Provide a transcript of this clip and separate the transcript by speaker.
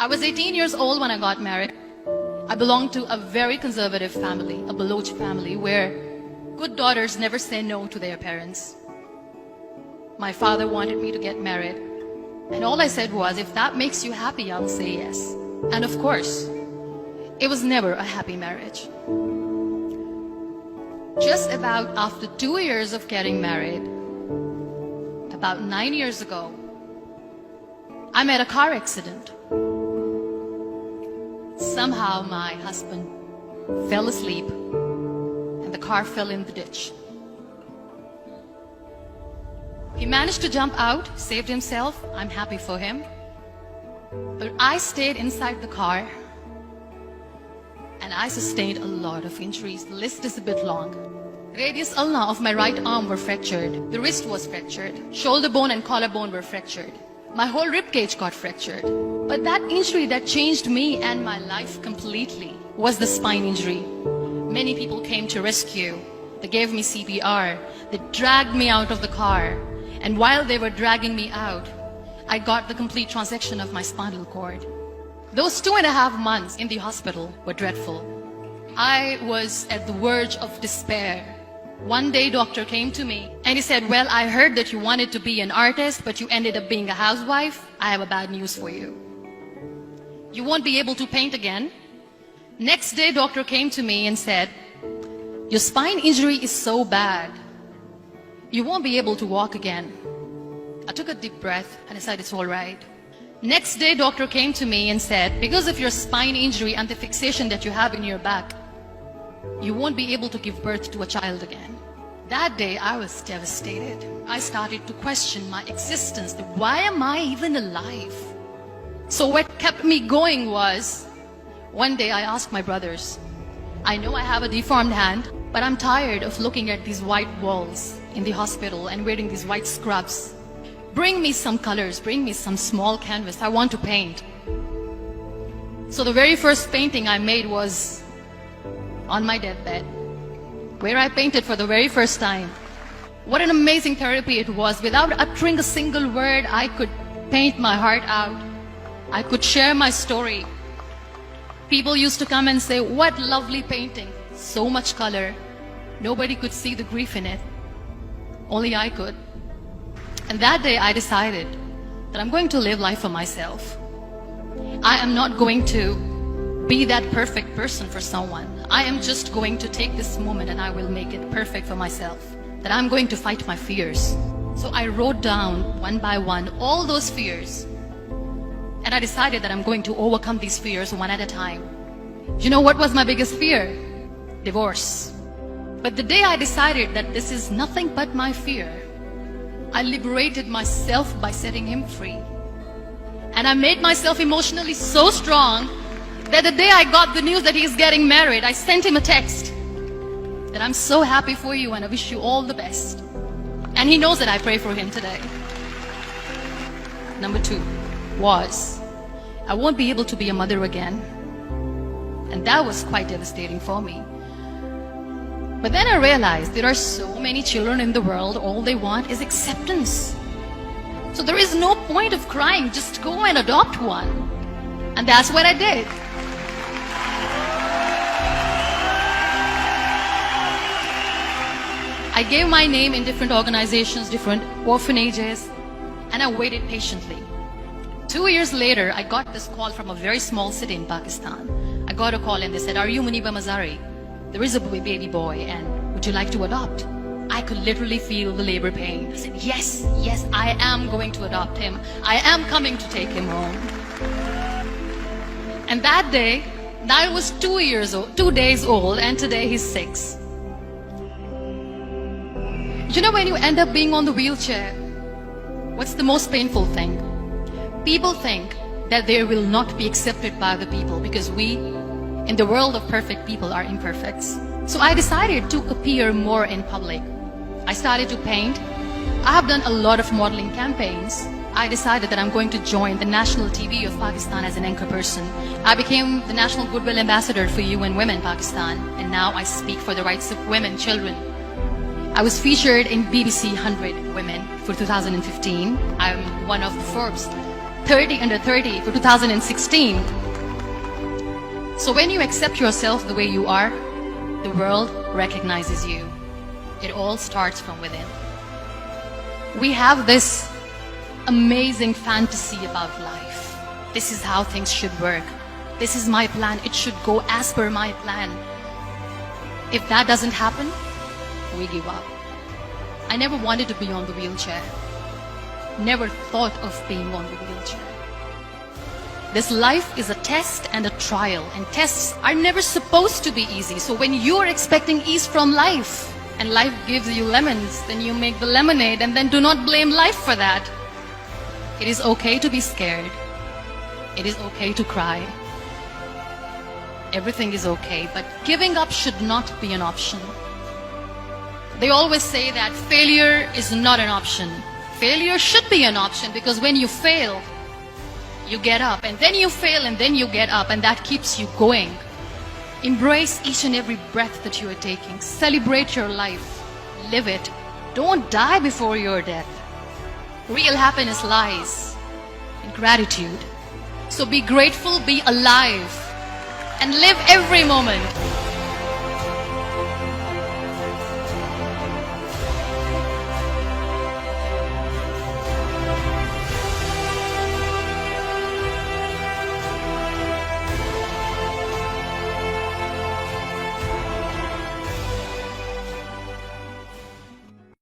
Speaker 1: I was 18 years old when I got married. I belonged to a very conservative family, a Baloch family, where good daughters never say no to their parents. My father wanted me to get married, and all I said was, if that makes you happy, I'll say yes. And of course, it was never a happy marriage. Just about after 2 years of getting married, about 9 years ago, I met a car accident. Somehow my husband fell asleep and the car fell in the ditch. He managed to jump out, saved himself. I'm happy for him. But I stayed inside the car and I sustained a lot of injuries. The list is a bit long. Radius ulna of my right arm were fractured. The wrist was fractured. Shoulder bone and collarbone were fractured. My whole rib cage got fractured. But that injury that changed me and my life completely was the spine injury. Many people came to rescue. They gave me CPR. They dragged me out of the car. And while they were dragging me out, I got the complete transection of my spinal cord. Those 2.5 months in the hospital were dreadful. I was at the verge of despair. One day, doctor came to me and he said, well, I heard that you wanted to be an artist, but you ended up being a housewife. I have a bad news for you. You won't be able to paint again. Next day, doctor came to me and said, your spine injury is so bad. You won't be able to walk again. I took a deep breath and I said, it's all right. Next day, doctor came to me and said, because of your spine injury and the fixation that you have in your back, you won't be able to give birth to a child again. That day, I was devastated. I started to question my existence. Why am I even alive? So what kept me going was, one day I asked my brothers, I know I have a deformed hand, but I'm tired of looking at these white walls in the hospital and wearing these white scrubs. Bring me some colors, bring me some small canvas. I want to paint. So the very first painting I made was on my deathbed, where I painted for the very first time. What an amazing therapy it was. Without uttering a single word, I could paint my heart out. I could share my story. People used to come and say, what lovely painting. So much color. Nobody could see the grief in it. Only I could. And that day I decided that I'm going to live life for myself. I am not going to be that perfect person for someone. I am just going to take this moment and I will make it perfect for myself. That I'm going to fight my fears. So I wrote down one by one all those fears. And I decided that I'm going to overcome these fears one at a time. You know what was my biggest fear? Divorce. But the day I decided that this is nothing but my fear, I liberated myself by setting him free. And I made myself emotionally so strong that the day I got the news that he's getting married, I sent him a text that I'm so happy for you and I wish you all the best. And he knows that I pray for him today. Number 2 was, I won't be able to be a mother again. And that was quite devastating for me. But then I realized there are so many children in the world, all they want is acceptance. So there is no point of crying, just go and adopt one. And that's what I did. I gave my name in different organizations, different orphanages, and I waited patiently. 2 years later, I got this call from a very small city in Pakistan. I got a call and they said, are you Muniba Mazari? There is a baby boy and would you like to adopt? I could literally feel the labor pain. I said, yes, yes, I am going to adopt him. I am coming to take him home. And that day, I was 2 days old, and today he's 6. You know, when you end up being on the wheelchair, what's the most painful thing? People think that they will not be accepted by the people because we, in the world of perfect people, are imperfects. So I decided to appear more in public. I started to paint. I have done a lot of modeling campaigns. I decided that I'm going to join the national TV of Pakistan as an anchor person. I became the National Goodwill Ambassador for UN Women Pakistan, and now I speak for the rights of women, children. I was featured in BBC 100 Women for 2015. I'm one of the Forbes 30 under 30 for 2016. So when you accept yourself the way you are, the world recognizes you. It all starts from within. We have this amazing fantasy about life. This is how things should work. This is my plan. It should go as per my plan. If that doesn't happen, we give up. I never wanted to be on the wheelchair. Never thought of being on the wheelchair. This life is a test and a trial, and tests are never supposed to be easy. So when you're expecting ease from life, and life gives you lemons, then you make the lemonade, and then do not blame life for that. It is okay to be scared. It is okay to cry. Everything is okay, but giving up should not be an option. They always say that failure is not an option. Failure should be an option, because when you fail, you get up, and then you fail, and then you get up, and that keeps you going. Embrace each and every breath that you are taking. Celebrate your life. Live it. Don't die before your death. Real happiness lies in gratitude. So be grateful, be alive, and live every moment.